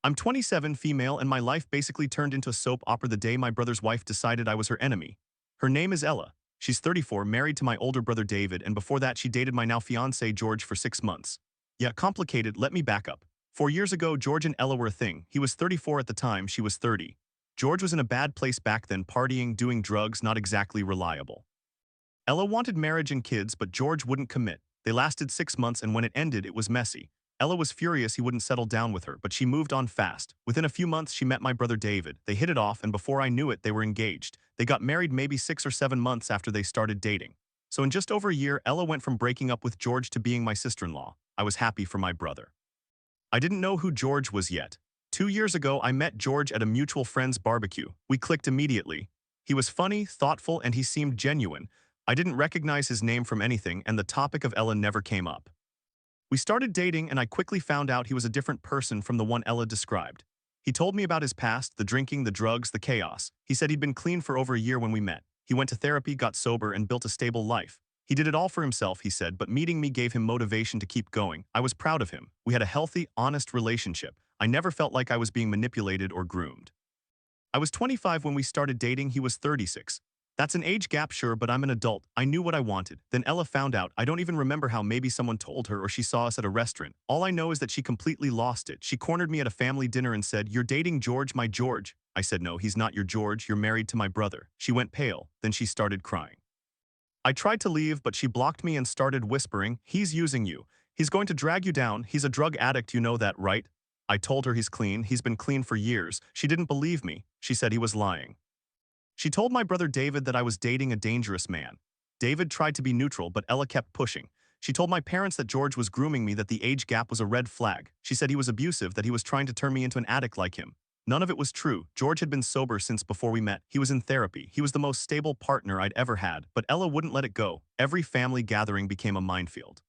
I'm 27, female, and my life basically turned into a soap opera the day my brother's wife decided I was her enemy. Her name is Ella. She's 34, married to my older brother David, and before that she dated my now fiancé George for 6 months. Yeah, complicated, let me back up. 4 years ago, George and Ella were a thing. He was 34 at the time, she was 30. George was in a bad place back then, partying, doing drugs, not exactly reliable. Ella wanted marriage and kids, but George wouldn't commit. They lasted 6 months, and when it ended, it was messy. Ella was furious he wouldn't settle down with her, but she moved on fast. Within a few months, she met my brother David. They hit it off, and before I knew it, they were engaged. They got married maybe 6 or 7 months after they started dating. So in just over a year, Ella went from breaking up with George to being my sister-in-law. I was happy for my brother. I didn't know who George was yet. 2 years ago, I met George at a mutual friend's barbecue. We clicked immediately. He was funny, thoughtful, and he seemed genuine. I didn't recognize his name from anything, and the topic of Ella never came up. We started dating, and I quickly found out he was a different person from the one Ella described. He told me about his past, the drinking, the drugs, the chaos. He said he'd been clean for over a year when we met. He went to therapy, got sober, and built a stable life. He did it all for himself, he said, but meeting me gave him motivation to keep going. I was proud of him. We had a healthy, honest relationship. I never felt like I was being manipulated or groomed. I was 25 when we started dating, he was 36. That's an age gap, sure, but I'm an adult. I knew what I wanted. Then Ella found out. I don't even remember how, maybe someone told her or she saw us at a restaurant. All I know is that she completely lost it. She cornered me at a family dinner and said, "You're dating George, my George." I said, "No, he's not your George. You're married to my brother." She went pale. Then she started crying. I tried to leave, but she blocked me and started whispering, "He's using you. He's going to drag you down. He's a drug addict, you know that, right?" I told her he's clean. He's been clean for years. She didn't believe me. She said he was lying. She told my brother David that I was dating a dangerous man. David tried to be neutral, but Ella kept pushing. She told my parents that George was grooming me, that the age gap was a red flag. She said he was abusive, that he was trying to turn me into an addict like him. None of it was true. George had been sober since before we met. He was in therapy. He was the most stable partner I'd ever had, but Ella wouldn't let it go. Every family gathering became a minefield.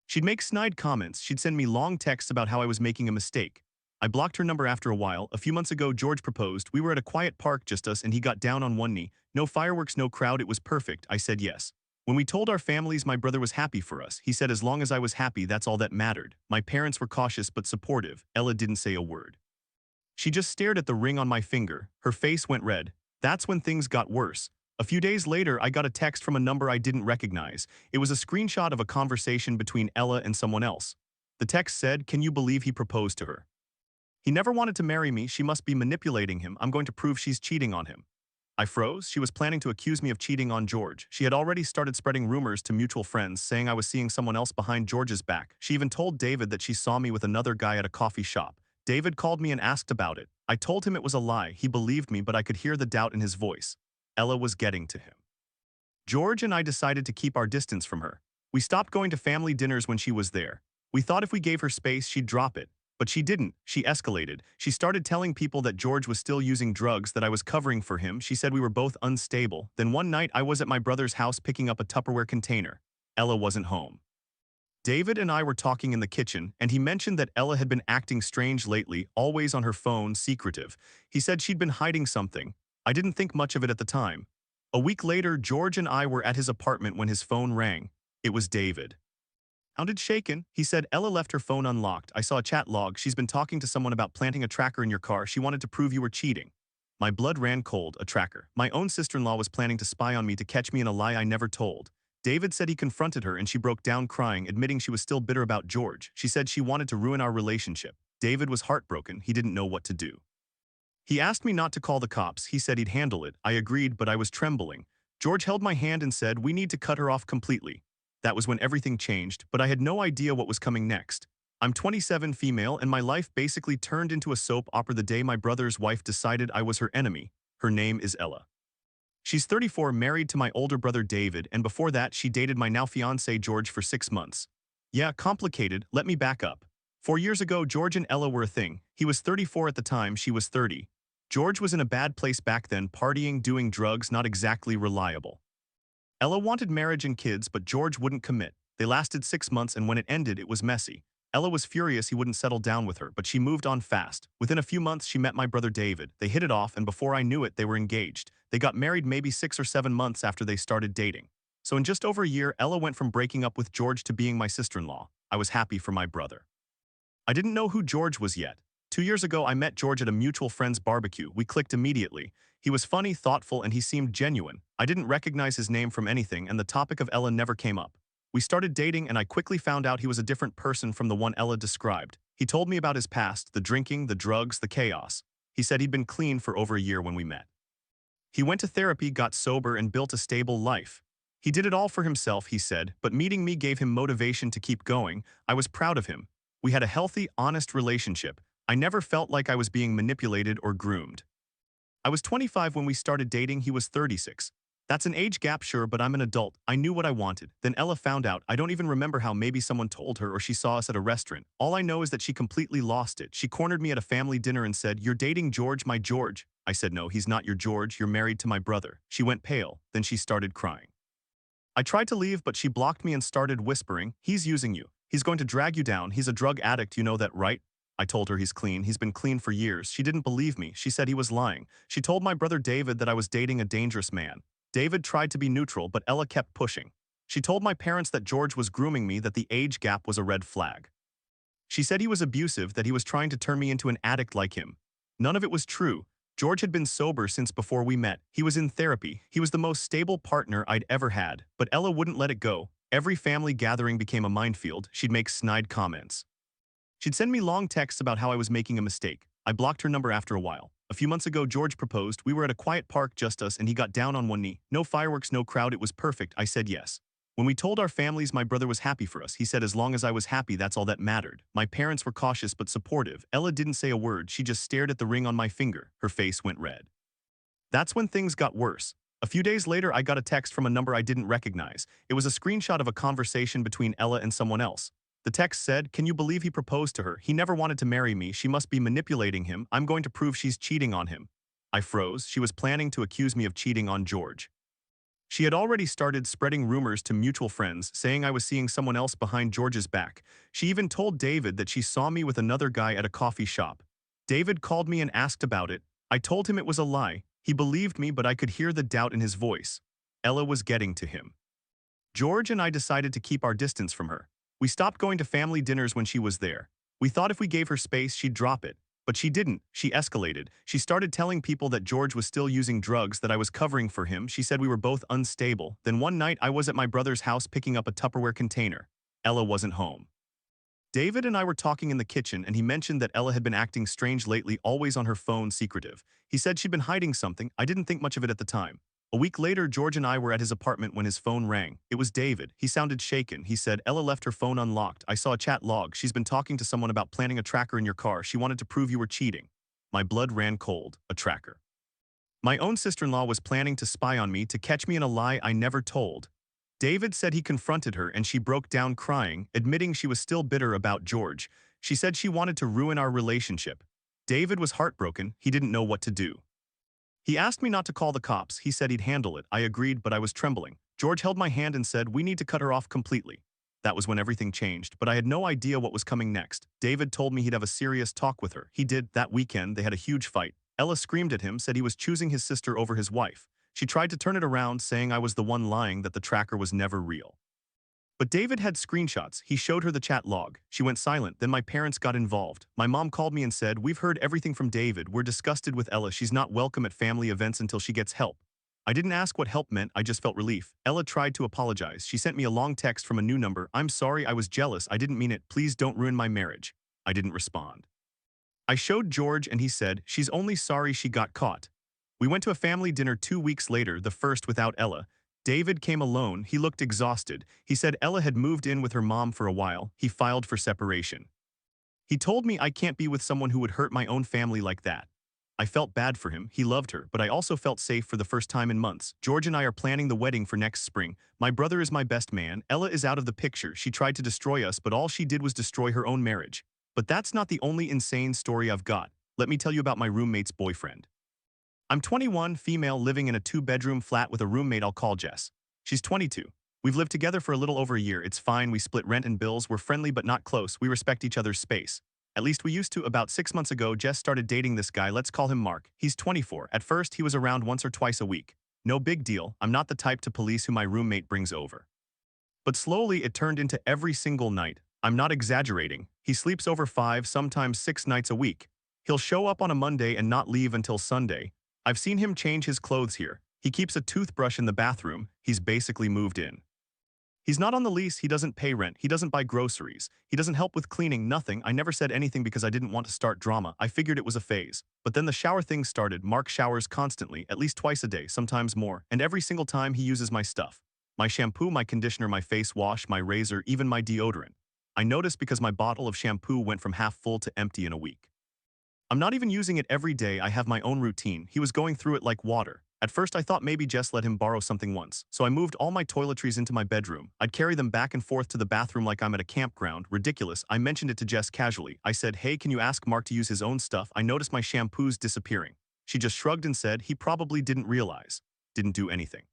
She'd make snide comments. She'd send me long texts about how I was making a mistake. I blocked her number after a while. A few months ago, George proposed. We were at a quiet park, just us, and he got down on one knee. No fireworks, no crowd. It was perfect. I said yes. When we told our families, my brother was happy for us. He said as long as I was happy, that's all that mattered. My parents were cautious but supportive. Ella didn't say a word. She just stared at the ring on my finger. Her face went red. That's when things got worse. A few days later, I got a text from a number I didn't recognize. It was a screenshot of a conversation between Ella and someone else. The text said, "Can you believe he proposed to her? He never wanted to marry me. She must be manipulating him. I'm going to prove she's cheating on him." I froze. She was planning to accuse me of cheating on George. She had already started spreading rumors to mutual friends, saying I was seeing someone else behind George's back. She even told David that she saw me with another guy at a coffee shop. David called me and asked about it. I told him it was a lie. He believed me, but I could hear the doubt in his voice. Ella was getting to him. George and I decided to keep our distance from her. We stopped going to family dinners when she was there. We thought if we gave her space, she'd drop it. But she didn't. She escalated. She started telling people that George was still using drugs, that I was covering for him. She said we were both unstable. Then one night I was at my brother's house picking up a Tupperware container. Ella wasn't home. David and I were talking in the kitchen, and he mentioned that Ella had been acting strange lately, always on her phone, secretive. He said she'd been hiding something. I didn't think much of it at the time. A week later, George and I were at his apartment when his phone rang. It was David. Sounded shaken. He said, "Ella left her phone unlocked. I saw a chat log. She's been talking to someone about planting a tracker in your car. She wanted to prove you were cheating." My blood ran cold. A tracker. My own sister-in-law was planning to spy on me, to catch me in a lie I never told. David said he confronted her and she broke down crying, admitting she was still bitter about George. She said she wanted to ruin our relationship. David was heartbroken. He didn't know what to do. He asked me not to call the cops. He said he'd handle it. I agreed, but I was trembling. George held my hand and said, "We need to cut her off completely." That was when everything changed, but I had no idea what was coming next. I'm 27, female, and my life basically turned into a soap opera the day my brother's wife decided I was her enemy. Her name is Ella. She's 34, married to my older brother David, and before that she dated my now fiancé George for 6 months. Yeah, complicated, let me back up. 4 years ago, George and Ella were a thing. He was 34 at the time, she was 30. George was in a bad place back then, partying, doing drugs, not exactly reliable. Ella wanted marriage and kids, but George wouldn't commit. They lasted 6 months, and when it ended, it was messy. Ella was furious he wouldn't settle down with her, but she moved on fast. Within a few months, she met my brother David. They hit it off, and before I knew it, they were engaged. They got married maybe 6 or 7 months after they started dating. So in just over a year, Ella went from breaking up with George to being my sister-in-law. I was happy for my brother. I didn't know who George was yet. 2 years ago, I met George at a mutual friend's barbecue. We clicked immediately. He was funny, thoughtful, and he seemed genuine. I didn't recognize his name from anything, and the topic of Ella never came up. We started dating, and I quickly found out he was a different person from the one Ella described. He told me about his past, the drinking, the drugs, the chaos. He said he'd been clean for over a year when we met. He went to therapy, got sober, and built a stable life. He did it all for himself, he said, but meeting me gave him motivation to keep going. I was proud of him. We had a healthy, honest relationship. I never felt like I was being manipulated or groomed. I was 25 when we started dating, he was 36. That's an age gap, sure, but I'm an adult. I knew what I wanted. Then Ella found out. I don't even remember how. Maybe someone told her or she saw us at a restaurant. All I know is that she completely lost it. She cornered me at a family dinner and said, "You're dating George, my George." I said, "No, he's not your George. You're married to my brother." She went pale. Then she started crying. I tried to leave, but she blocked me and started whispering, "He's using you. He's going to drag you down. He's a drug addict, you know that, right?" I told her he's clean. He's been clean for years. She didn't believe me. She said he was lying. She told my brother David that I was dating a dangerous man. David tried to be neutral, but Ella kept pushing. She told my parents that George was grooming me, that the age gap was a red flag. She said he was abusive, that he was trying to turn me into an addict like him. None of it was true. George had been sober since before we met. He was in therapy. He was the most stable partner I'd ever had, but Ella wouldn't let it go. Every family gathering became a minefield. She'd make snide comments. She'd send me long texts about how I was making a mistake. I blocked her number after a while. A few months ago, George proposed. We were at a quiet park, just us, and he got down on one knee. No fireworks, no crowd. It was perfect. I said yes. When we told our families, my brother was happy for us. He said as long as I was happy, that's all that mattered. My parents were cautious but supportive. Ella didn't say a word. She just stared at the ring on my finger. Her face went red. That's when things got worse. A few days later, I got a text from a number I didn't recognize. It was a screenshot of a conversation between Ella and someone else. The text said, "Can you believe he proposed to her? He never wanted to marry me. She must be manipulating him. I'm going to prove she's cheating on him." I froze. She was planning to accuse me of cheating on George. She had already started spreading rumors to mutual friends, saying I was seeing someone else behind George's back. She even told David that she saw me with another guy at a coffee shop. David called me and asked about it. I told him it was a lie. He believed me, but I could hear the doubt in his voice. Ella was getting to him. George and I decided to keep our distance from her. We stopped going to family dinners when she was there. We thought if we gave her space, she'd drop it. But she didn't. She escalated. She started telling people that George was still using drugs, that I was covering for him. She said we were both unstable. Then one night, I was at my brother's house picking up a Tupperware container. Ella wasn't home. David and I were talking in the kitchen, and he mentioned that Ella had been acting strange lately, always on her phone, secretive. He said she'd been hiding something. I didn't think much of it at the time. A week later, George and I were at his apartment when his phone rang. It was David. He sounded shaken. He said, "Ella left her phone unlocked. I saw a chat log. She's been talking to someone about planting a tracker in your car. She wanted to prove you were cheating." My blood ran cold. A tracker. My own sister-in-law was planning to spy on me, to catch me in a lie I never told. David said he confronted her and she broke down crying, admitting she was still bitter about George. She said she wanted to ruin our relationship. David was heartbroken. He didn't know what to do. He asked me not to call the cops. He said he'd handle it. I agreed, but I was trembling. George held my hand and said, "We need to cut her off completely." That was when everything changed, but I had no idea what was coming next. David told me he'd have a serious talk with her. He did. That weekend, they had a huge fight. Ella screamed at him, said he was choosing his sister over his wife. She tried to turn it around, saying I was the one lying, that the tracker was never real. But David had screenshots. He showed her the chat log. She went silent. Then my parents got involved. My mom called me and said, "We've heard everything from David. We're disgusted with Ella. She's not welcome at family events until she gets help." I didn't ask what help meant. I just felt relief. Ella tried to apologize. She sent me a long text from a new number. "I'm sorry, I was jealous. I didn't mean it. Please don't ruin my marriage." I didn't respond. I showed George and he said, "She's only sorry she got caught." We went to a family dinner 2 weeks later, the first without Ella. David came alone. He looked exhausted. He said Ella had moved in with her mom for a while. He filed for separation. He told me I can't be with someone who would hurt my own family like that. I felt bad for him. He loved her, but I also felt safe for the first time in months. George and I are planning the wedding for next spring. My brother is my best man. Ella is out of the picture. She tried to destroy us, but all she did was destroy her own marriage. But that's not the only insane story I've got. Let me tell you about my roommate's boyfriend. I'm 21, female, living in a 2-bedroom flat with a roommate I'll call Jess. She's 22. We've lived together for a little over a year. It's fine. We split rent and bills. We're friendly but not close. We respect each other's space. At least we used to. About 6 months ago, Jess started dating this guy. Let's call him Mark. He's 24. At first, he was around once or twice a week. No big deal. I'm not the type to police who my roommate brings over. But slowly, it turned into every single night. I'm not exaggerating. He sleeps over 5, sometimes 6 nights a week. He'll show up on a Monday and not leave until Sunday. I've seen him change his clothes here. He keeps a toothbrush in the bathroom. He's basically moved in. He's not on the lease, he doesn't pay rent, he doesn't buy groceries, he doesn't help with cleaning, nothing. I never said anything because I didn't want to start drama. I figured it was a phase. But then the shower thing started. Mark showers constantly, at least twice a day, sometimes more, and every single time he uses my stuff. My shampoo, my conditioner, my face wash, my razor, even my deodorant. I noticed because my bottle of shampoo went from half full to empty in a week. I'm not even using it every day, I have my own routine. He was going through it like water. At first I thought maybe Jess let him borrow something once, so I moved all my toiletries into my bedroom. I'd carry them back and forth to the bathroom like I'm at a campground. Ridiculous. I mentioned it to Jess casually. I said, hey, can you ask Mark to use his own stuff? I noticed my shampoo's disappearing. She just shrugged and said he probably didn't realize. Didn't do anything.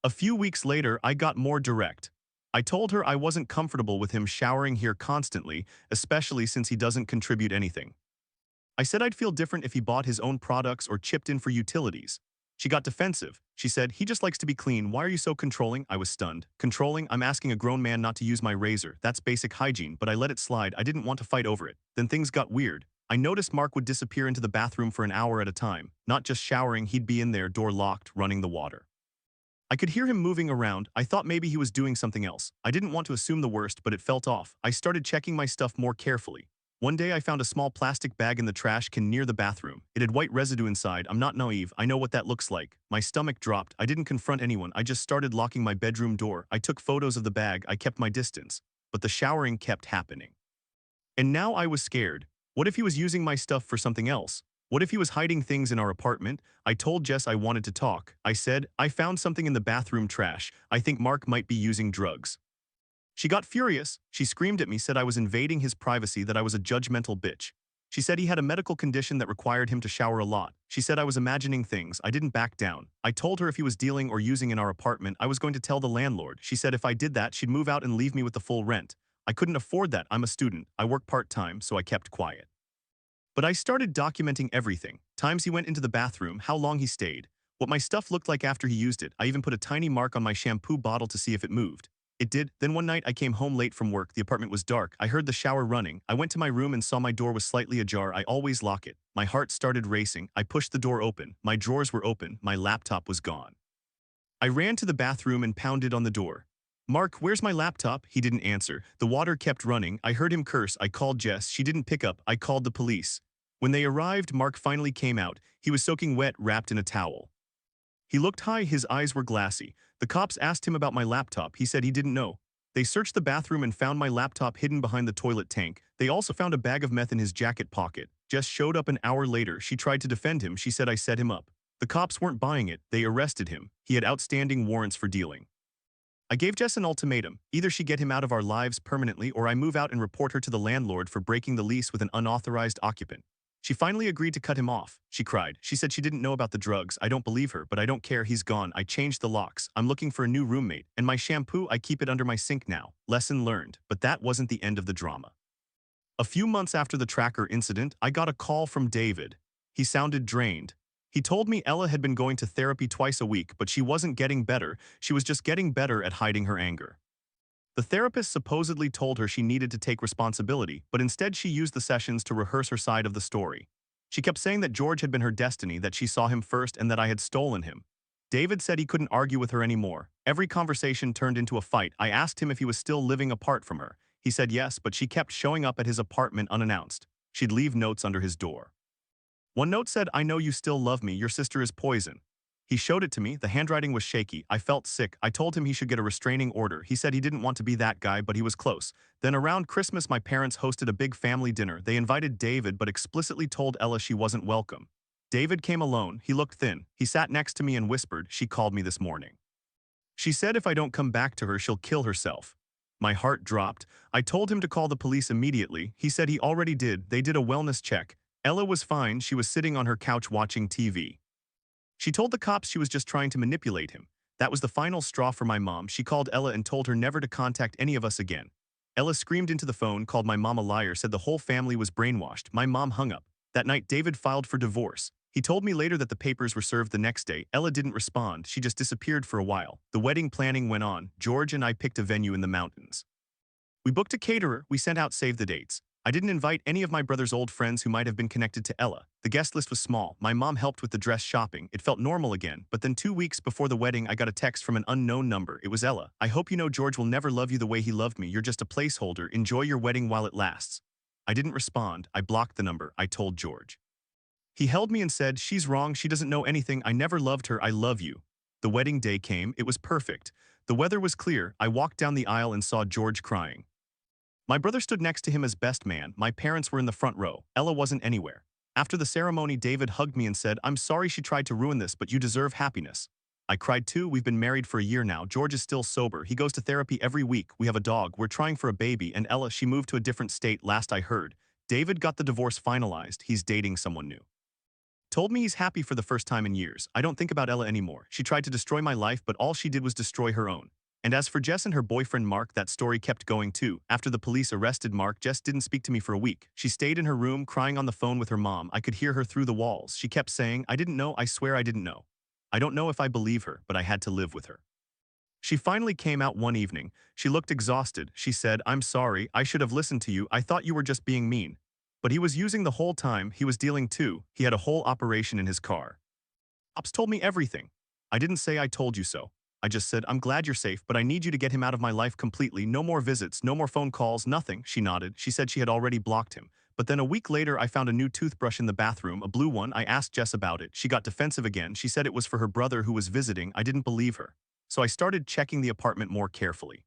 A few weeks later, I got more direct. I told her I wasn't comfortable with him showering here constantly, especially since he doesn't contribute anything. I said I'd feel different if he bought his own products or chipped in for utilities. She got defensive. She said, he just likes to be clean. Why are you so controlling? I was stunned. Controlling? I'm asking a grown man not to use my razor. That's basic hygiene, but I let it slide. I didn't want to fight over it. Then things got weird. I noticed Mark would disappear into the bathroom for an hour at a time. Not just showering, he'd be in there, door locked, running the water. I could hear him moving around. I thought maybe he was doing something else. I didn't want to assume the worst, but it felt off. I started checking my stuff more carefully. One day I found a small plastic bag in the trash can near the bathroom. It had white residue inside. I'm not naive. I know what that looks like. My stomach dropped. I didn't confront anyone. I just started locking my bedroom door. I took photos of the bag. I kept my distance. But the showering kept happening. And now I was scared. What if he was using my stuff for something else? What if he was hiding things in our apartment? I told Jess I wanted to talk. I said, I found something in the bathroom trash. I think Mark might be using drugs. She got furious. She screamed at me, said I was invading his privacy, that I was a judgmental bitch. She said he had a medical condition that required him to shower a lot. She said I was imagining things. I didn't back down. I told her if he was dealing or using in our apartment, I was going to tell the landlord. She said if I did that, she'd move out and leave me with the full rent. I couldn't afford that. I'm a student. I work part-time, so I kept quiet. But I started documenting everything. Times he went into the bathroom, how long he stayed, what my stuff looked like after he used it. I even put a tiny mark on my shampoo bottle to see if it moved. It did. Then one night I came home late from work. The apartment was dark. I heard the shower running. I went to my room and saw my door was slightly ajar. I always lock it. My heart started racing. I pushed the door open. My drawers were open. My laptop was gone. I ran to the bathroom and pounded on the door. Mark, where's my laptop? He didn't answer. The water kept running. I heard him curse. I called Jess. She didn't pick up. I called the police. When they arrived, Mark finally came out. He was soaking wet, wrapped in a towel. He looked high, his eyes were glassy. The cops asked him about my laptop. He said he didn't know. They searched the bathroom and found my laptop hidden behind the toilet tank. They also found a bag of meth in his jacket pocket. Jess showed up an hour later. She tried to defend him. She said I set him up. The cops weren't buying it. They arrested him. He had outstanding warrants for dealing. I gave Jess an ultimatum. Either she get him out of our lives permanently or I move out and report her to the landlord for breaking the lease with an unauthorized occupant. She finally agreed to cut him off. She cried. She said she didn't know about the drugs. I don't believe her, but I don't care. He's gone. I changed the locks. I'm looking for a new roommate. And my shampoo, I keep it under my sink now. Lesson learned. But that wasn't the end of the drama. A few months after the tracker incident, I got a call from David. He sounded drained. He told me Ella had been going to therapy twice a week, but she wasn't getting better. She was just getting better at hiding her anger. The therapist supposedly told her she needed to take responsibility, but instead she used the sessions to rehearse her side of the story. She kept saying that George had been her destiny, that she saw him first and that I had stolen him. David said he couldn't argue with her anymore. Every conversation turned into a fight. I asked him if he was still living apart from her. He said yes, but she kept showing up at his apartment unannounced. She'd leave notes under his door. One note said, I know you still love me, your sister is poison. He showed it to me. The handwriting was shaky. I felt sick. I told him he should get a restraining order. He said he didn't want to be that guy, but he was close. Then around Christmas, my parents hosted a big family dinner. They invited David, but explicitly told Ella she wasn't welcome. David came alone. He looked thin. He sat next to me and whispered, she called me this morning. She said if I don't come back to her, she'll kill herself. My heart dropped. I told him to call the police immediately. He said he already did. They did a wellness check. Ella was fine. She was sitting on her couch watching TV. She told the cops she was just trying to manipulate him. That was the final straw for my mom. She called Ella and told her never to contact any of us again. Ella screamed into the phone, called my mom a liar, said the whole family was brainwashed. My mom hung up. That night, David filed for divorce. He told me later that the papers were served the next day. Ella didn't respond. She just disappeared for a while. The wedding planning went on. George and I picked a venue in the mountains. We booked a caterer. We sent out save the dates. I didn't invite any of my brother's old friends who might have been connected to Ella. The guest list was small. My mom helped with the dress shopping. It felt normal again. But then 2 weeks before the wedding, I got a text from an unknown number. It was Ella. "I hope you know George will never love you the way he loved me. You're just a placeholder. Enjoy your wedding while it lasts." I didn't respond. I blocked the number. I told George. He held me and said, "She's wrong. She doesn't know anything. I never loved her. I love you." The wedding day came. It was perfect. The weather was clear. I walked down the aisle and saw George crying. My brother stood next to him as best man. My parents were in the front row. Ella wasn't anywhere. After the ceremony, David hugged me and said, "I'm sorry she tried to ruin this, but you deserve happiness." I cried too. We've been married for a year now. George is still sober. He goes to therapy every week. We have a dog. We're trying for a baby. And Ella, she moved to a different state last I heard. David got the divorce finalized. He's dating someone new. Told me he's happy for the first time in years. I don't think about Ella anymore. She tried to destroy my life, but all she did was destroy her own. And as for Jess and her boyfriend Mark, that story kept going too. After the police arrested Mark, Jess didn't speak to me for a week. She stayed in her room crying on the phone with her mom. I could hear her through the walls. She kept saying, "I didn't know, I swear I didn't know." I don't know if I believe her, but I had to live with her. She finally came out one evening. She looked exhausted. She said, "I'm sorry, I should have listened to you. I thought you were just being mean." But he was using the whole time. He was dealing too. He had a whole operation in his car. Ops told me everything. I didn't say I told you so. I just said, "I'm glad you're safe, but I need you to get him out of my life completely. No more visits, no more phone calls, nothing." She nodded. She said she had already blocked him. But then a week later, I found a new toothbrush in the bathroom, a blue one. I asked Jess about it. She got defensive again. She said it was for her brother who was visiting. I didn't believe her. So I started checking the apartment more carefully.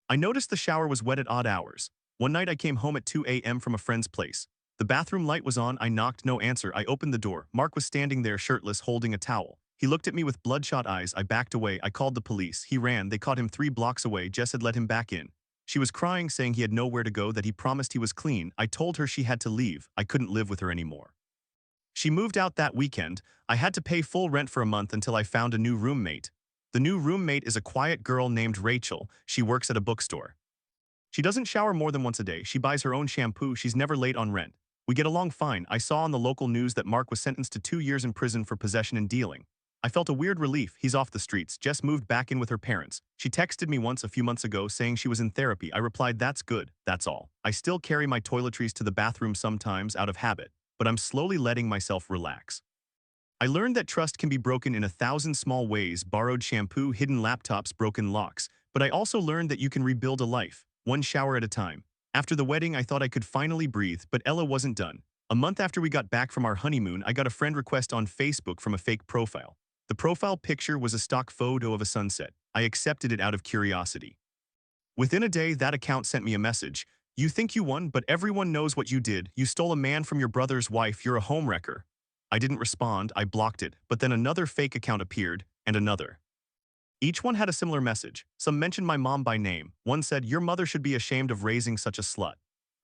I noticed the shower was wet at odd hours. One night I came home at 2 a.m. from a friend's place. The bathroom light was on. I knocked, no answer. I opened the door. Mark was standing there shirtless, holding a towel. He looked at me with bloodshot eyes. I backed away. I called the police. He ran. They caught him 3 blocks away. Jess had let him back in. She was crying, saying he had nowhere to go, that he promised he was clean. I told her she had to leave. I couldn't live with her anymore. She moved out that weekend. I had to pay full rent for a month until I found a new roommate. The new roommate is a quiet girl named Rachel. She works at a bookstore. She doesn't shower more than once a day. She buys her own shampoo. She's never late on rent. We get along fine. I saw on the local news that Mark was sentenced to 2 years in prison for possession and dealing. I felt a weird relief. He's off the streets. Jess moved back in with her parents. She texted me once a few months ago saying she was in therapy. I replied, "That's good. That's all." I still carry my toiletries to the bathroom sometimes out of habit, but I'm slowly letting myself relax. I learned that trust can be broken in 1,000 small ways: borrowed shampoo, hidden laptops, broken locks. But I also learned that you can rebuild a life, one shower at a time. After the wedding, I thought I could finally breathe, but Ella wasn't done. A month after we got back from our honeymoon, I got a friend request on Facebook from a fake profile. The profile picture was a stock photo of a sunset. I accepted it out of curiosity. Within a day, that account sent me a message. "You think you won, but everyone knows what you did. You stole a man from your brother's wife. You're a homewrecker." I didn't respond. I blocked it. But then another fake account appeared, and another. Each one had a similar message. Some mentioned my mom by name. One said, "Your mother should be ashamed of raising such a slut."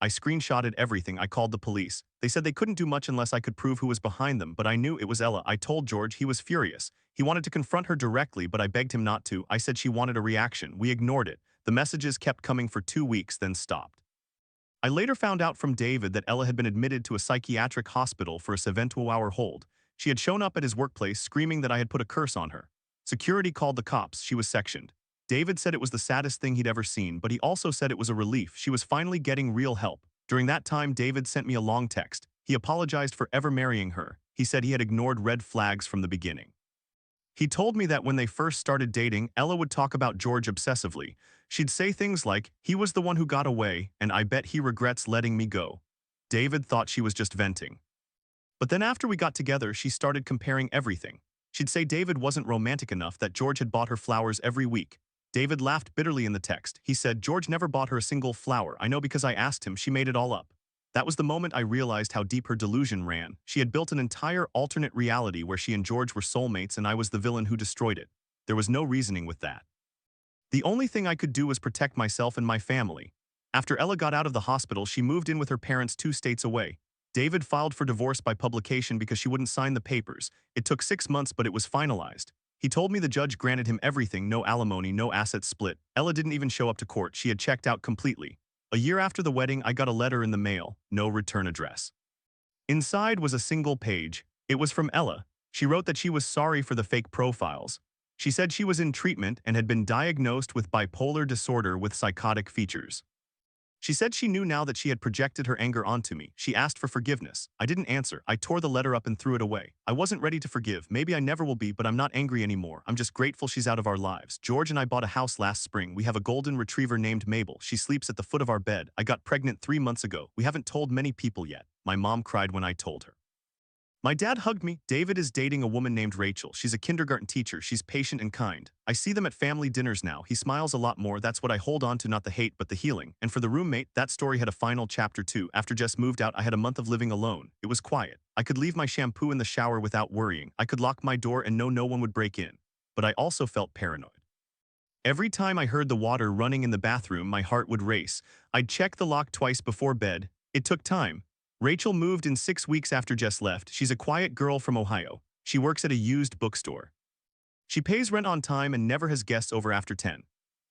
I screenshotted everything. I called the police. They said they couldn't do much unless I could prove who was behind them, but I knew it was Ella. I told George. He was furious. He wanted to confront her directly, but I begged him not to. I said she wanted a reaction. We ignored it. The messages kept coming for 2 weeks, then stopped. I later found out from David that Ella had been admitted to a psychiatric hospital for a 72-hour hold. She had shown up at his workplace screaming that I had put a curse on her. Security called the cops. She was sectioned. David said it was the saddest thing he'd ever seen, but he also said it was a relief. She was finally getting real help. During that time, David sent me a long text. He apologized for ever marrying her. He said he had ignored red flags from the beginning. He told me that when they first started dating, Ella would talk about George obsessively. She'd say things like, "He was the one who got away, and I bet he regrets letting me go." David thought she was just venting. But then after we got together, she started comparing everything. She'd say David wasn't romantic enough, that George had bought her flowers every week. David laughed bitterly in the text. He said, "George never bought her a single flower. I know because I asked him. She made it all up." That was the moment I realized how deep her delusion ran. She had built an entire alternate reality where she and George were soulmates and I was the villain who destroyed it. There was no reasoning with that. The only thing I could do was protect myself and my family. After Ella got out of the hospital, she moved in with her parents 2 states away. David filed for divorce by publication because she wouldn't sign the papers. It took 6 months, but it was finalized. He told me the judge granted him everything: no alimony, no assets split. Ella didn't even show up to court. She had checked out completely. A year after the wedding, I got a letter in the mail, no return address. Inside was a single page. It was from Ella. She wrote that she was sorry for the fake profiles. She said she was in treatment and had been diagnosed with bipolar disorder with psychotic features. She said she knew now that she had projected her anger onto me. She asked for forgiveness. I didn't answer. I tore the letter up and threw it away. I wasn't ready to forgive. Maybe I never will be, but I'm not angry anymore. I'm just grateful she's out of our lives. George and I bought a house last spring. We have a golden retriever named Mabel. She sleeps at the foot of our bed. I got pregnant 3 months ago. We haven't told many people yet. My mom cried when I told her. My dad hugged me. David is dating a woman named Rachel. She's a kindergarten teacher. She's patient and kind. I see them at family dinners now. He smiles a lot more. That's what I hold on to, not the hate, but the healing. And for the roommate, that story had a final chapter too. After Jess moved out, I had a month of living alone. It was quiet. I could leave my shampoo in the shower without worrying. I could lock my door and know no one would break in. But I also felt paranoid. Every time I heard the water running in the bathroom, my heart would race. I'd check the lock twice before bed. It took time. Rachel moved in 6 weeks after Jess left. She's a quiet girl from Ohio. She works at a used bookstore. She pays rent on time and never has guests over after 10.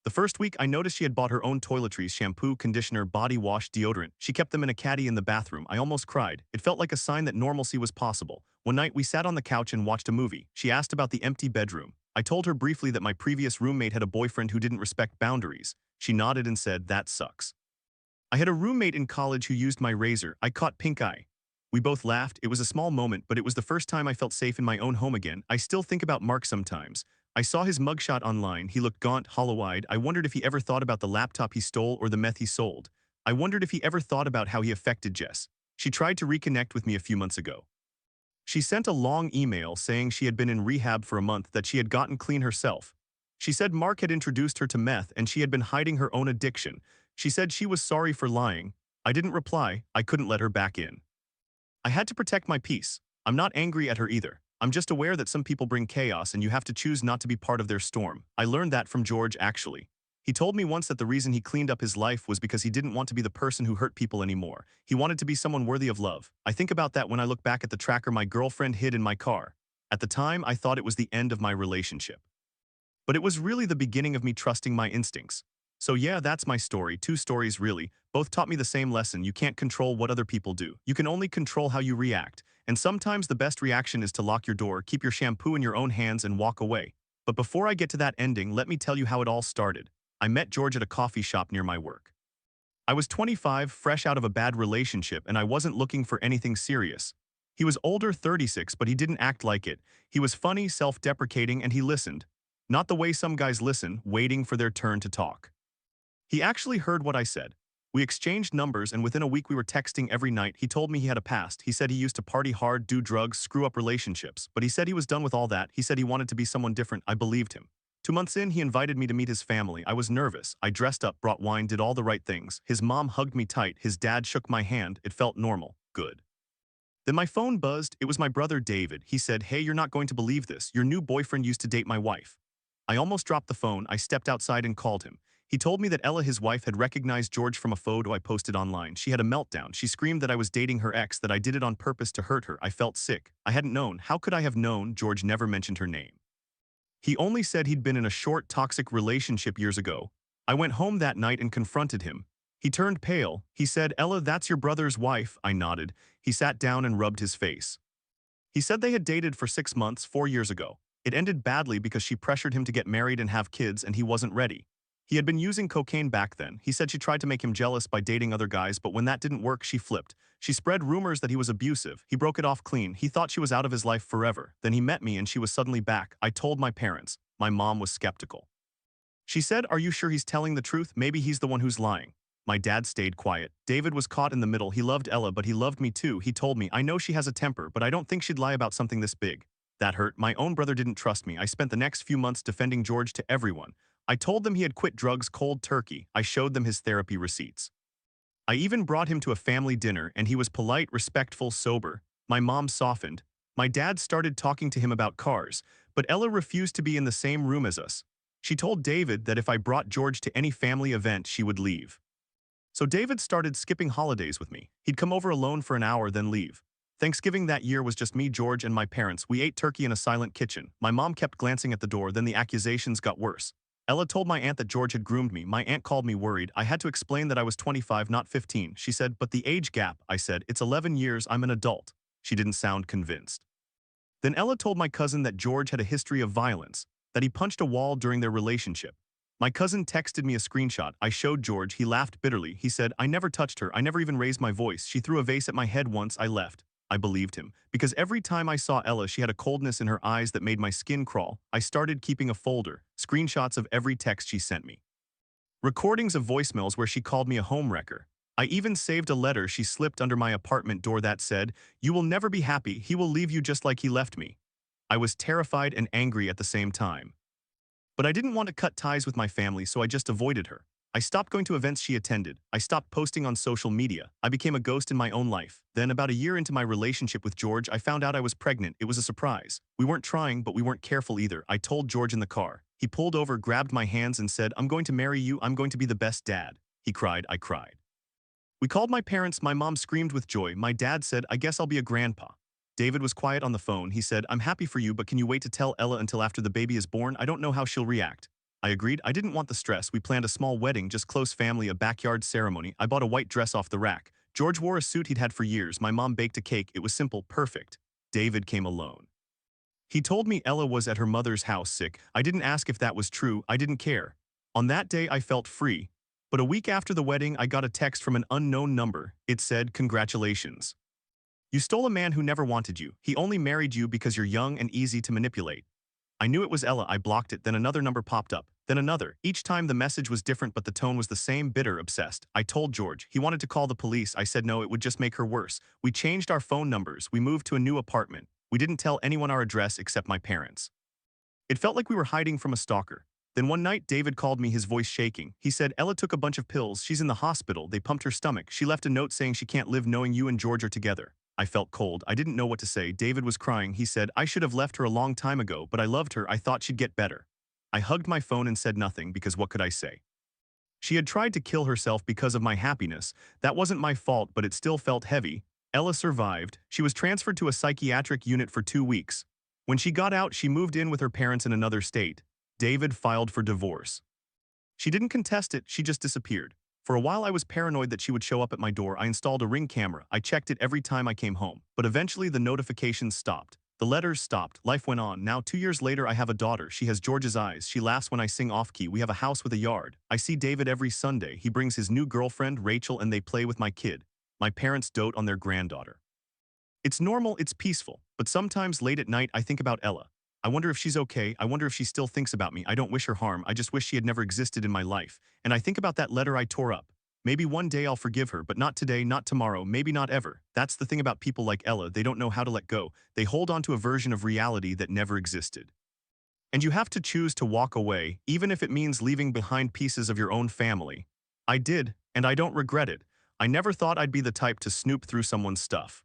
The first week, I noticed she had bought her own toiletries, shampoo, conditioner, body wash, deodorant. She kept them in a caddy in the bathroom. I almost cried. It felt like a sign that normalcy was possible. One night, we sat on the couch and watched a movie. She asked about the empty bedroom. I told her briefly that my previous roommate had a boyfriend who didn't respect boundaries. She nodded and said, "That sucks." I had a roommate in college who used my razor. I caught pink eye. We both laughed. It was a small moment, but it was the first time I felt safe in my own home again. I still think about Mark sometimes. I saw his mugshot online. He looked gaunt, hollow-eyed. I wondered if he ever thought about the laptop he stole or the meth he sold. I wondered if he ever thought about how he affected Jess. She tried to reconnect with me a few months ago. She sent a long email saying she had been in rehab for a month, that she had gotten clean herself. She said Mark had introduced her to meth and she had been hiding her own addiction. She said she was sorry for lying. I didn't reply. I couldn't let her back in. I had to protect my peace. I'm not angry at her either. I'm just aware that some people bring chaos and you have to choose not to be part of their storm. I learned that from George, actually. He told me once that the reason he cleaned up his life was because he didn't want to be the person who hurt people anymore. He wanted to be someone worthy of love. I think about that when I look back at the tracker my girlfriend hid in my car. At the time, I thought it was the end of my relationship. But it was really the beginning of me trusting my instincts. So yeah, that's my story. 2 stories really. Both taught me the same lesson. You can't control what other people do. You can only control how you react. And sometimes the best reaction is to lock your door, keep your shampoo in your own hands and walk away. But before I get to that ending, let me tell you how it all started. I met George at a coffee shop near my work. I was 25, fresh out of a bad relationship, and I wasn't looking for anything serious. He was older, 36, but he didn't act like it. He was funny, self-deprecating, and he listened. Not the way some guys listen, waiting for their turn to talk. He actually heard what I said. We exchanged numbers, and within a week we were texting every night. He told me he had a past. He said he used to party hard, do drugs, screw up relationships. But he said he was done with all that. He said he wanted to be someone different. I believed him. 2 months in, he invited me to meet his family. I was nervous. I dressed up, brought wine, did all the right things. His mom hugged me tight. His dad shook my hand. It felt normal. Good. Then my phone buzzed. It was my brother David. He said, "Hey, you're not going to believe this. Your new boyfriend used to date my wife." I almost dropped the phone. I stepped outside and called him. He told me that Ella, his wife, had recognized George from a photo I posted online. She had a meltdown. She screamed that I was dating her ex, that I did it on purpose to hurt her. I felt sick. I hadn't known. How could I have known? George never mentioned her name. He only said he'd been in a short, toxic relationship years ago. I went home that night and confronted him. He turned pale. He said, "Ella, that's your brother's wife." I nodded. He sat down and rubbed his face. He said they had dated for 6 months, 4 years ago. It ended badly because she pressured him to get married and have kids, and he wasn't ready. He had been using cocaine back then. He said she tried to make him jealous by dating other guys, but when that didn't work, she flipped. She spread rumors that he was abusive. He broke it off clean. He thought she was out of his life forever. Then he met me and she was suddenly back. I told my parents. My mom was skeptical. She said, "Are you sure he's telling the truth? Maybe he's the one who's lying." My dad stayed quiet. David was caught in the middle. He loved Ella, but he loved me too. He told me, "I know she has a temper, but I don't think she'd lie about something this big." That hurt. My own brother didn't trust me. I spent the next few months defending George to everyone. I told them he had quit drugs cold turkey. I showed them his therapy receipts. I even brought him to a family dinner, and he was polite, respectful, sober. My mom softened. My dad started talking to him about cars, but Ella refused to be in the same room as us. She told David that if I brought George to any family event, she would leave. So David started skipping holidays with me. He'd come over alone for an hour, then leave. Thanksgiving that year was just me, George, and my parents. We ate turkey in a silent kitchen. My mom kept glancing at the door, then the accusations got worse. Ella told my aunt that George had groomed me. My aunt called me worried. I had to explain that I was 25, not 15. She said, "But the age gap." I said, "It's 11 years, I'm an adult." She didn't sound convinced. Then Ella told my cousin that George had a history of violence, that he punched a wall during their relationship. My cousin texted me a screenshot. I showed George. He laughed bitterly. He said, I never touched her. I never even raised my voice. She threw a vase at my head once. I left. I believed him. Because every time I saw Ella, she had a coldness in her eyes that made my skin crawl. I started keeping a folder, screenshots of every text she sent me. Recordings of voicemails where she called me a homewrecker. I even saved a letter she slipped under my apartment door that said, "You will never be happy. He will leave you just like he left me." I was terrified and angry at the same time. But I didn't want to cut ties with my family, so I just avoided her. I stopped going to events she attended. I stopped posting on social media. I became a ghost in my own life. Then, about a year into my relationship with George, I found out I was pregnant. It was a surprise. We weren't trying, but we weren't careful either. I told George in the car. He pulled over, grabbed my hands, and said, "I'm going to marry you. I'm going to be the best dad." He cried. I cried. We called my parents. My mom screamed with joy. My dad said, "I guess I'll be a grandpa." David was quiet on the phone. He said, "I'm happy for you, but can you wait to tell Ella until after the baby is born? I don't know how she'll react." I agreed. I didn't want the stress. We planned a small wedding, just close family, a backyard ceremony. I bought a white dress off the rack. George wore a suit he'd had for years. My mom baked a cake. It was simple, perfect. David came alone. He told me Ella was at her mother's house sick. I didn't ask if that was true. I didn't care. On that day, I felt free. But a week after the wedding, I got a text from an unknown number. It said, "Congratulations. You stole a man who never wanted you. He only married you because you're young and easy to manipulate." I knew it was Ella. I blocked it. Then another number popped up. Then another. Each time the message was different, but the tone was the same, bitter, obsessed. I told George. He wanted to call the police. I said no, it would just make her worse. We changed our phone numbers. We moved to a new apartment. We didn't tell anyone our address except my parents. It felt like we were hiding from a stalker. Then one night, David called me, his voice shaking. He said, "Ella took a bunch of pills. She's in the hospital. They pumped her stomach. She left a note saying she can't live knowing you and George are together." I felt cold. I didn't know what to say. David was crying. He said, "I should have left her a long time ago, but I loved her. I thought she'd get better." I hugged my phone and said nothing, because what could I say? She had tried to kill herself because of my happiness. That wasn't my fault, but it still felt heavy. Ella survived. She was transferred to a psychiatric unit for 2 weeks. When she got out, she moved in with her parents in another state. David filed for divorce. She didn't contest it, she just disappeared. For a while I was paranoid that she would show up at my door. I installed a Ring camera. I checked it every time I came home. But eventually the notifications stopped. The letters stopped. Life went on. Now 2 years later I have a daughter. She has George's eyes. She laughs when I sing off-key. We have a house with a yard. I see David every Sunday. He brings his new girlfriend, Rachel, and they play with my kid. My parents dote on their granddaughter. It's normal, it's peaceful. But sometimes late at night I think about Ella. I wonder if she's okay. I wonder if she still thinks about me. I don't wish her harm. I just wish she had never existed in my life. And I think about that letter I tore up. Maybe one day I'll forgive her, but not today, not tomorrow, maybe not ever. That's the thing about people like Ella. They don't know how to let go. They hold on to a version of reality that never existed. And you have to choose to walk away, even if it means leaving behind pieces of your own family. I did, and I don't regret it. I never thought I'd be the type to snoop through someone's stuff.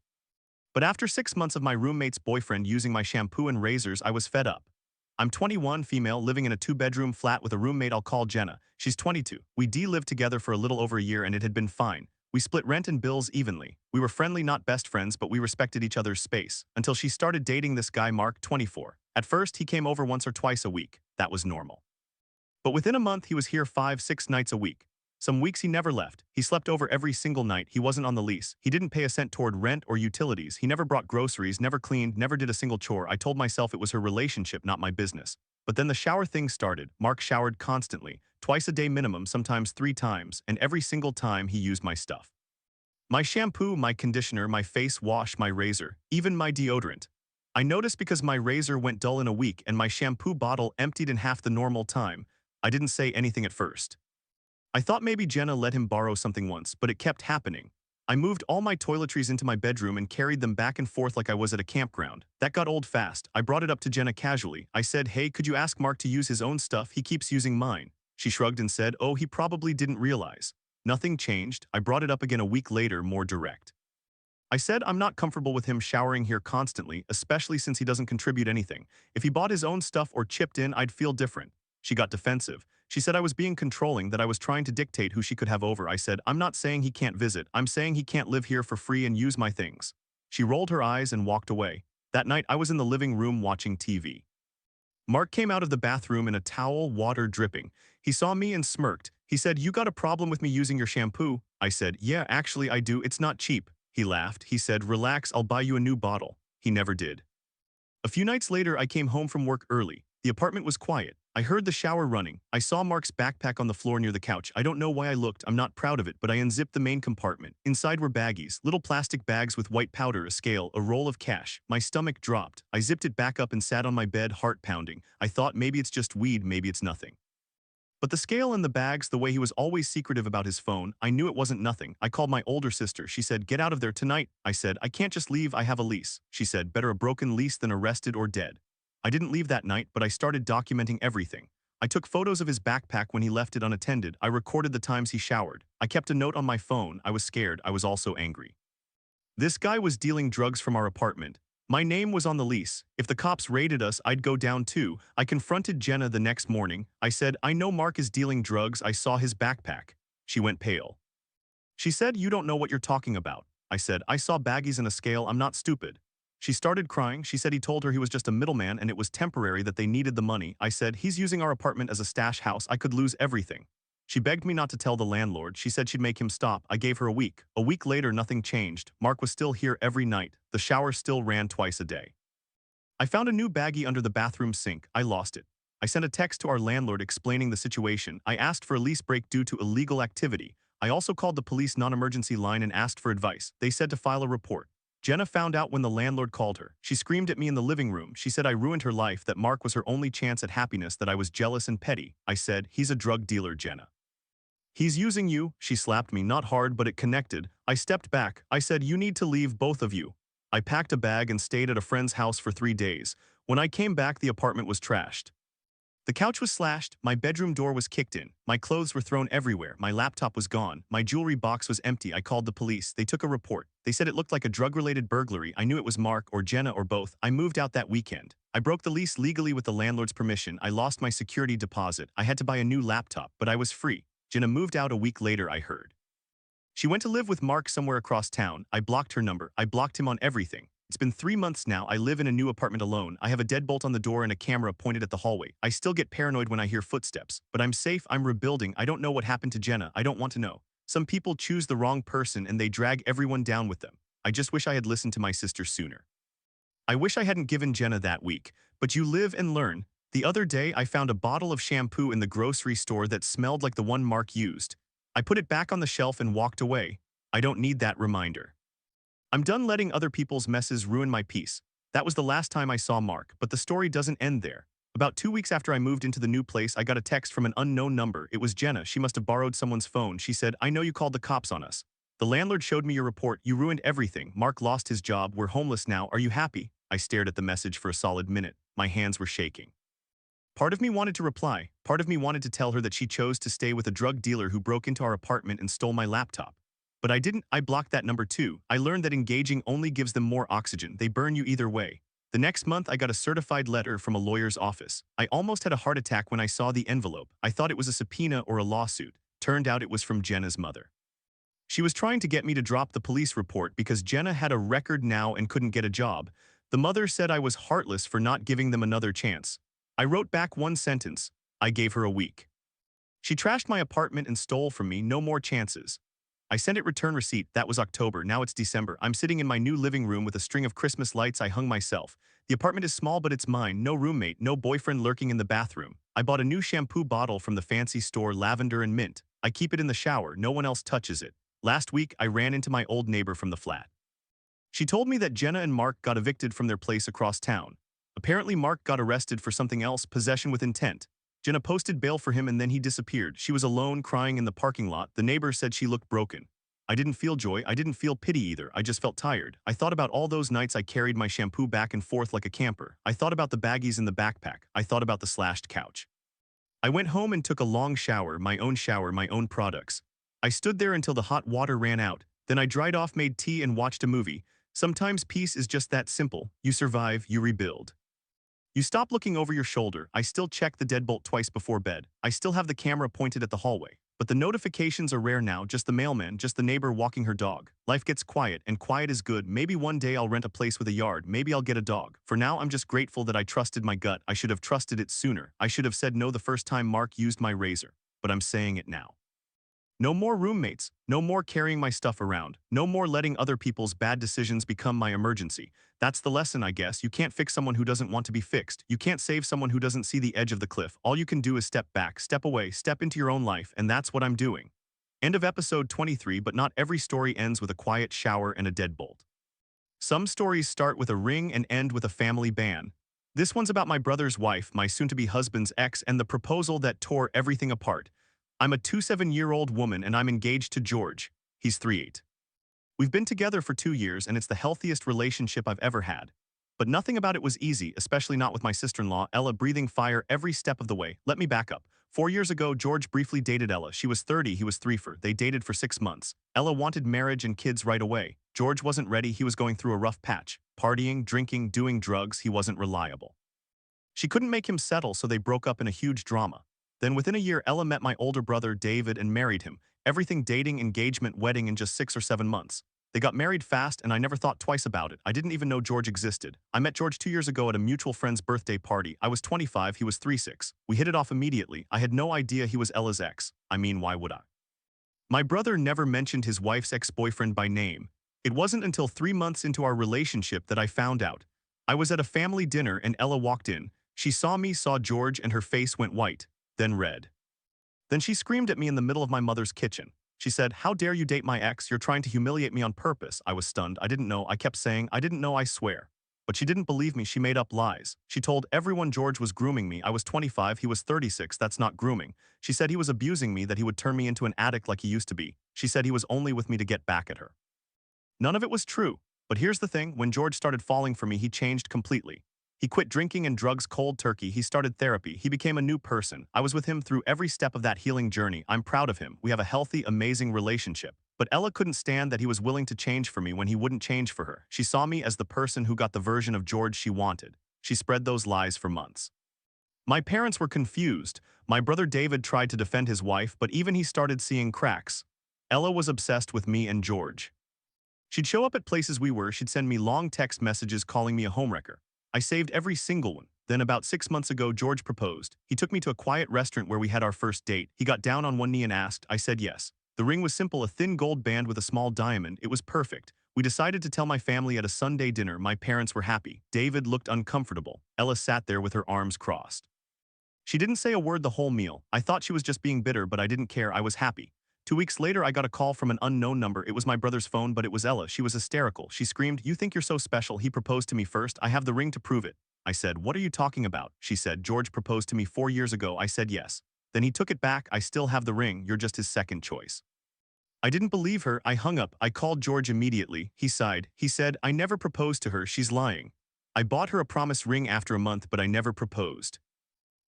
But after 6 months of my roommate's boyfriend using my shampoo and razors, I was fed up. I'm 21, female, living in a 2-bedroom flat with a roommate I'll call Jenna. She's 22. We lived together for a little over a year and it had been fine. We split rent and bills evenly. We were friendly, not best friends, but we respected each other's space. Until she started dating this guy, Mark, 24. At first, he came over once or twice a week. That was normal. But within a month, he was here 5-6 nights a week. Some weeks he never left. He slept over every single night. He wasn't on the lease. He didn't pay a cent toward rent or utilities. He never brought groceries, never cleaned, never did a single chore. I told myself it was her relationship, not my business. But then the shower thing started. Mark showered constantly, twice a day minimum, sometimes 3 times, and every single time he used my stuff. My shampoo, my conditioner, my face wash, my razor, even my deodorant. I noticed because my razor went dull in a week and my shampoo bottle emptied in half the normal time. I didn't say anything at first. I thought maybe Jenna let him borrow something once, but it kept happening. I moved all my toiletries into my bedroom and carried them back and forth like I was at a campground. That got old fast. I brought it up to Jenna casually. I said, "Hey, could you ask Mark to use his own stuff? He keeps using mine." She shrugged and said, "Oh, he probably didn't realize." Nothing changed. I brought it up again a week later, more direct. I said I'm not comfortable with him showering here constantly, especially since he doesn't contribute anything. If he bought his own stuff or chipped in, I'd feel different. She got defensive. She said I was being controlling, that I was trying to dictate who she could have over. I said, "I'm not saying he can't visit. I'm saying he can't live here for free and use my things." She rolled her eyes and walked away. That night, I was in the living room watching TV. Mark came out of the bathroom in a towel, water dripping. He saw me and smirked. He said, "You got a problem with me using your shampoo?" I said, "Yeah, actually I do. It's not cheap." He laughed. He said, "Relax, I'll buy you a new bottle." He never did. A few nights later, I came home from work early. The The apartment was quiet. I heard the shower running. I saw Mark's backpack on the floor near the couch. I don't know why I looked, I'm not proud of it, but I unzipped the main compartment. Inside were baggies, little plastic bags with white powder, a scale, a roll of cash. My stomach dropped. I zipped it back up and sat on my bed, heart pounding. I thought maybe it's just weed, maybe it's nothing. But the scale and the bags, the way he was always secretive about his phone, I knew it wasn't nothing. I called my older sister. She said, "Get out of there tonight." I said, "I can't just leave, I have a lease." She said, "Better a broken lease than arrested or dead." I didn't leave that night, but I started documenting everything. I took photos of his backpack when he left it unattended. I recorded the times he showered. I kept a note on my phone. I was scared. I was also angry. This guy was dealing drugs from our apartment. My name was on the lease. If the cops raided us, I'd go down too. I confronted Jenna the next morning. I said, "I know Mark is dealing drugs. I saw his backpack." She went pale. She said, "You don't know what you're talking about." I said, "I saw baggies and a scale. I'm not stupid." She started crying. She said he told her he was just a middleman and it was temporary, that they needed the money. I said, "He's using our apartment as a stash house. I could lose everything." She begged me not to tell the landlord. She said she'd make him stop. I gave her a week. A week later, nothing changed. Mark was still here every night. The shower still ran twice a day. I found a new baggie under the bathroom sink. I lost it. I sent a text to our landlord explaining the situation. I asked for a lease break due to illegal activity. I also called the police non-emergency line and asked for advice. They said to file a report. Jenna found out when the landlord called her. She screamed at me in the living room. She said I ruined her life, that Mark was her only chance at happiness, that I was jealous and petty. I said, "He's a drug dealer, Jenna. He's using you." She slapped me, not hard, but it connected. I stepped back. I said, "You need to leave, both of you." I packed a bag and stayed at a friend's house for 3 days. When I came back, the apartment was trashed. The couch was slashed, my bedroom door was kicked in, my clothes were thrown everywhere, my laptop was gone, my jewelry box was empty. I called the police. They took a report. They said it looked like a drug-related burglary. I knew it was Mark or Jenna or both. I moved out that weekend. I broke the lease legally with the landlord's permission. I lost my security deposit. I had to buy a new laptop, but I was free. Jenna moved out a week later, I heard. She went to live with Mark somewhere across town. I blocked her number. I blocked him on everything. It's been 3 months now. I live in a new apartment alone. I have a deadbolt on the door and a camera pointed at the hallway. I still get paranoid when I hear footsteps, but I'm safe. I'm rebuilding. I don't know what happened to Jenna. I don't want to know. Some people choose the wrong person and they drag everyone down with them. I just wish I had listened to my sister sooner. I wish I hadn't given Jenna that week, but you live and learn. The other day, I found a bottle of shampoo in the grocery store that smelled like the one Mark used. I put it back on the shelf and walked away. I don't need that reminder. I'm done letting other people's messes ruin my peace. That was the last time I saw Mark, but the story doesn't end there. About 2 weeks after I moved into the new place, I got a text from an unknown number. It was Jenna. She must have borrowed someone's phone. She said, "I know you called the cops on us. The landlord showed me your report. You ruined everything. Mark lost his job. We're homeless now. Are you happy?" I stared at the message for a solid minute. My hands were shaking. Part of me wanted to reply. Part of me wanted to tell her that she chose to stay with a drug dealer who broke into our apartment and stole my laptop. But I didn't. I blocked that number too. I learned that engaging only gives them more oxygen. They burn you either way. The next month, I got a certified letter from a lawyer's office. I almost had a heart attack when I saw the envelope. I thought it was a subpoena or a lawsuit. Turned out it was from Jenna's mother. She was trying to get me to drop the police report because Jenna had a record now and couldn't get a job. The mother said I was heartless for not giving them another chance. I wrote back one sentence. I gave her a week. She trashed my apartment and stole from me. No more chances. I sent it return receipt. That was October. Now it's December. I'm sitting in my new living room with a string of Christmas lights I hung myself. The apartment is small, but it's mine. No roommate, no boyfriend lurking in the bathroom. I bought a new shampoo bottle from the fancy store, lavender and mint. I keep it in the shower. No one else touches it. Last week, I ran into my old neighbor from the flat. She told me that Jenna and Mark got evicted from their place across town. Apparently, Mark got arrested for something else, possession with intent. Jenna posted bail for him and then he disappeared. She was alone, crying in the parking lot. The neighbor said she looked broken. I didn't feel joy. I didn't feel pity either. I just felt tired. I thought about all those nights I carried my shampoo back and forth like a camper. I thought about the baggies in the backpack. I thought about the slashed couch. I went home and took a long shower, my own products. I stood there until the hot water ran out. Then I dried off, made tea, and watched a movie. Sometimes peace is just that simple. You survive, you rebuild. You stop looking over your shoulder. I still check the deadbolt twice before bed. I still have the camera pointed at the hallway. But the notifications are rare now, just the mailman, just the neighbor walking her dog. Life gets quiet, and quiet is good. Maybe one day I'll rent a place with a yard. Maybe I'll get a dog. For now, I'm just grateful that I trusted my gut. I should have trusted it sooner. I should have said no the first time Mark used my razor. But I'm saying it now. No more roommates, no more carrying my stuff around, no more letting other people's bad decisions become my emergency. That's the lesson, I guess. You can't fix someone who doesn't want to be fixed. You can't save someone who doesn't see the edge of the cliff. All you can do is step back, step away, step into your own life, and that's what I'm doing. End of episode 23, but not every story ends with a quiet shower and a deadbolt. Some stories start with a ring and end with a family ban. This one's about my brother's wife, my soon-to-be husband's ex, and the proposal that tore everything apart. I'm a 27-year-old woman and I'm engaged to George. He's 38. We've been together for 2 years and it's the healthiest relationship I've ever had. But nothing about it was easy, especially not with my sister-in-law, Ella, breathing fire every step of the way. Let me back up. 4 years ago, George briefly dated Ella. She was 30, he was 34. They dated for 6 months. Ella wanted marriage and kids right away. George wasn't ready, he was going through a rough patch. Partying, drinking, doing drugs, he wasn't reliable. She couldn't make him settle, so they broke up in a huge drama. Then within a year, Ella met my older brother, David, and married him. Everything dating, engagement, wedding in just 6 or 7 months. They got married fast and I never thought twice about it. I didn't even know George existed. I met George 2 years ago at a mutual friend's birthday party. I was 25, he was 36. We hit it off immediately. I had no idea he was Ella's ex. I mean, why would I? My brother never mentioned his wife's ex-boyfriend by name. It wasn't until 3 months into our relationship that I found out. I was at a family dinner and Ella walked in. She saw me, saw George, and her face went white, then red. Then she screamed at me in the middle of my mother's kitchen. She said, "How dare you date my ex? You're trying to humiliate me on purpose." I was stunned. I didn't know. I kept saying, "I didn't know, I swear." But she didn't believe me. She made up lies. She told everyone George was grooming me. I was 25, he was 36. That's not grooming. She said he was abusing me, that he would turn me into an addict like he used to be. She said he was only with me to get back at her. None of it was true. But here's the thing, when George started falling for me, he changed completely. He quit drinking and drugs cold turkey. He started therapy. He became a new person. I was with him through every step of that healing journey. I'm proud of him. We have a healthy, amazing relationship. But Ella couldn't stand that he was willing to change for me when he wouldn't change for her. She saw me as the person who got the version of George she wanted. She spread those lies for months. My parents were confused. My brother David tried to defend his wife, but even he started seeing cracks. Ella was obsessed with me and George. She'd show up at places we were. She'd send me long text messages calling me a homewrecker. I saved every single one. Then about 6 months ago, George proposed. He took me to a quiet restaurant where we had our first date. He got down on one knee and asked. I said yes. The ring was simple, a thin gold band with a small diamond. It was perfect. We decided to tell my family at a Sunday dinner. My parents were happy. David looked uncomfortable. Ella sat there with her arms crossed. She didn't say a word the whole meal. I thought she was just being bitter, but I didn't care. I was happy. 2 weeks later, I got a call from an unknown number. It was my brother's phone, but it was Ella. She was hysterical. She screamed, "You think you're so special? He proposed to me first. I have the ring to prove it." I said, "What are you talking about?" She said, "George proposed to me 4 years ago." I said, "Yes." Then he took it back. "I still have the ring. You're just his second choice." I didn't believe her. I hung up. I called George immediately. He sighed. He said, "I never proposed to her. She's lying. I bought her a promise ring after a month, but I never proposed.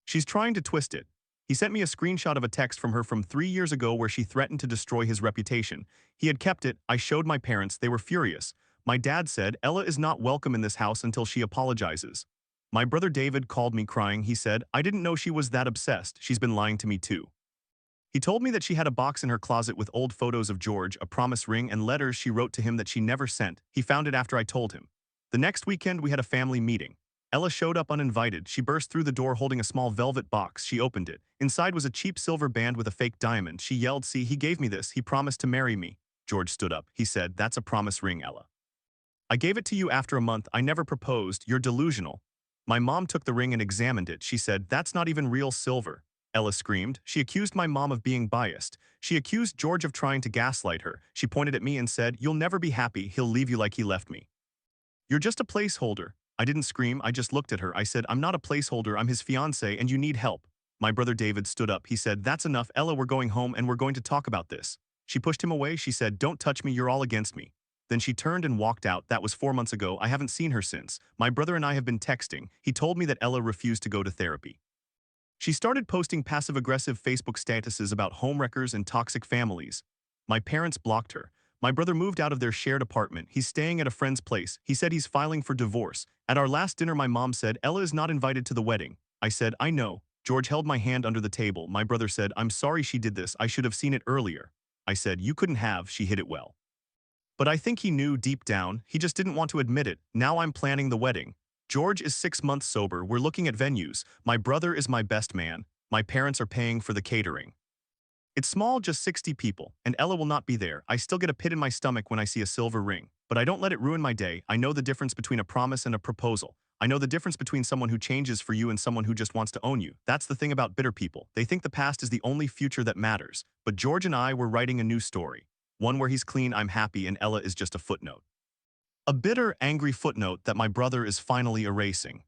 She's trying to twist it." He sent me a screenshot of a text from her from 3 years ago where she threatened to destroy his reputation. He had kept it. I showed my parents. They were furious. My dad said, "Ella is not welcome in this house until she apologizes." My brother David called me crying. He said, "I didn't know she was that obsessed. She's been lying to me too." He told me that she had a box in her closet with old photos of George, a promise ring, and letters she wrote to him that she never sent. He found it after I told him. The next weekend, we had a family meeting. Ella showed up uninvited. She burst through the door holding a small velvet box. She opened it. Inside was a cheap silver band with a fake diamond. She yelled, "See, he gave me this. He promised to marry me." George stood up. He said, "That's a promise ring, Ella. I gave it to you after a month. I never proposed. You're delusional." My mom took the ring and examined it. She said, "That's not even real silver." Ella screamed. She accused my mom of being biased. She accused George of trying to gaslight her. She pointed at me and said, "You'll never be happy. He'll leave you like he left me. You're just a placeholder." I didn't scream. I just looked at her. I said, "I'm not a placeholder. I'm his fiancé and you need help." My brother David stood up. He said, "That's enough, Ella. We're going home and we're going to talk about this." She pushed him away. She said, "Don't touch me. You're all against me." Then she turned and walked out. That was 4 months ago. I haven't seen her since. My brother and I have been texting. He told me that Ella refused to go to therapy. She started posting passive-aggressive Facebook statuses about homewreckers and toxic families. My parents blocked her. My brother moved out of their shared apartment. He's staying at a friend's place. He said he's filing for divorce. At our last dinner, my mom said, "Ella is not invited to the wedding." I said, "I know." George held my hand under the table. My brother said, "I'm sorry she did this. I should have seen it earlier." I said, "You couldn't have. She hid it well." But I think he knew deep down. He just didn't want to admit it. Now I'm planning the wedding. George is 6 months sober. We're looking at venues. My brother is my best man. My parents are paying for the catering. It's small, just 60 people, and Ella will not be there. I still get a pit in my stomach when I see a silver ring. But I don't let it ruin my day. I know the difference between a promise and a proposal. I know the difference between someone who changes for you and someone who just wants to own you. That's the thing about bitter people. They think the past is the only future that matters. But George and I were writing a new story. One where he's clean, I'm happy, and Ella is just a footnote. A bitter, angry footnote that my brother is finally erasing.